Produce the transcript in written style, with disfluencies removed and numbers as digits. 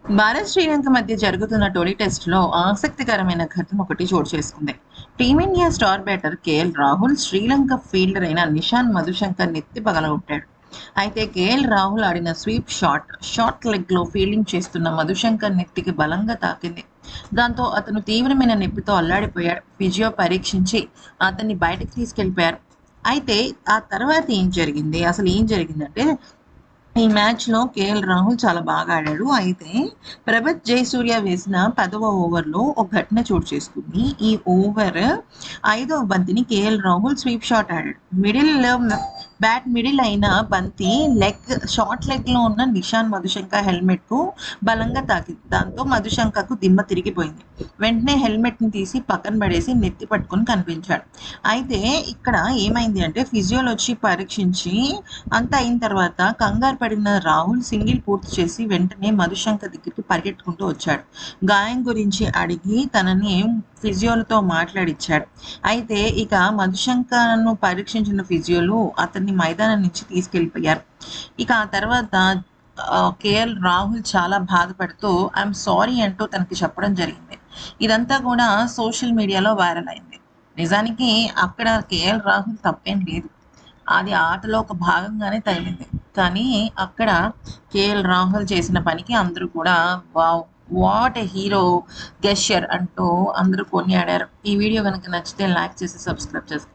భారత్ శ్రీలంక మధ్య జరుగుతున్న తొలి టెస్టులో ఆసక్తికరమైన ఘటన ఒకటి చోటు చేసుకుంది. Team India star batter KL Rahul Sri Lanka fielder అయిన నిషాంత్ మధుశంకర్ నెత్తి పగలగొట్టాడు. అయితే కేఎల్ రాహుల్ ఆడిన స్వీప్ షార్ట్ లెగ్ లో ఫీల్డింగ్ చేస్తున్న మధుశంకర్ నెత్తికి బలంగా తాకింది. దాంతో అతను తీవ్రమైన నొప్పితో అల్లాడిపోయాడు. ఫిజియో పరీక్షించి అతన్ని బయటకు తీసుకెళ్లిపోయారు. అయితే ఆ తర్వాత ఏం జరిగిందంటే ఈ మ్యాచ్‌లో కేఎల్ రాహుల్ చాలా బాగా ఆడాడు. అయితే ప్రభత్ జయసూర్య వేసిన 10వ ఓవర్‌లో ఒక ఘటన చోటు చేసుకుంది. ఈ ఓవర్ 5వ బంతిని కేఎల్ రాహుల్ స్వీప్ షాట్ ఆడాడు. మిడిల్ అయిన బంతి షార్ట్ లెగ్‌లో ఉన్న నిషాంత్ మధుశంకర్ హెల్మెట్‌కు బలంగా తాకింది. దాంతో మధుశంకర్‌కు దిమ్మ తిరిగిపోయింది. వెంటనే హెల్మెట్‌ని తీసి పక్కన పడేసి నెత్తి పట్టుకొని కనిపించాడు. అయితే ఇక్కడ ఏమైంది అంటే ఫిజియోలజీ పరీక్షించి అంతా అయిన తర్వాత కంగారు పడిన రాహుల్ సింగిల్ పూర్తి చేసి వెంటనే మధుశంకర్ దగ్గరికి పరిగెట్టుకుంటూ వచ్చాడు. గాయం గురించి అడిగి తనని ఫిజియోలతో మాట్లాడిచ్చాడు. అయితే ఇక మధుశంకర్ను పరీక్షించిన ఫిజియోలు అతన్ని మైదానం నుంచి తీసుకెళ్ళిపోయారు. ఇక ఆ తర్వాత కేఎల్ రాహుల్ చాలా బాధపడుతూ ఐఎమ్ సారీ అంటూ తనకి చెప్పడం జరిగింది. ఇదంతా కూడా సోషల్ మీడియాలో వైరల్ అయింది. నిజానికి అక్కడ కేఎల్ రాహుల్ తప్పేం లేదు. అది ఆటలో ఒక భాగంగానే తగిలింది. కానీ అక్కడ కేఎల్ రాహుల్ చేసిన పనికి అందరూ కూడా wow! What a hero gesture అంటూ అందరూ కొనియాడారు. ఈ వీడియో గనుక నచ్చితే లైక్ చేసి సబ్స్క్రైబ్ చేసుకోండి.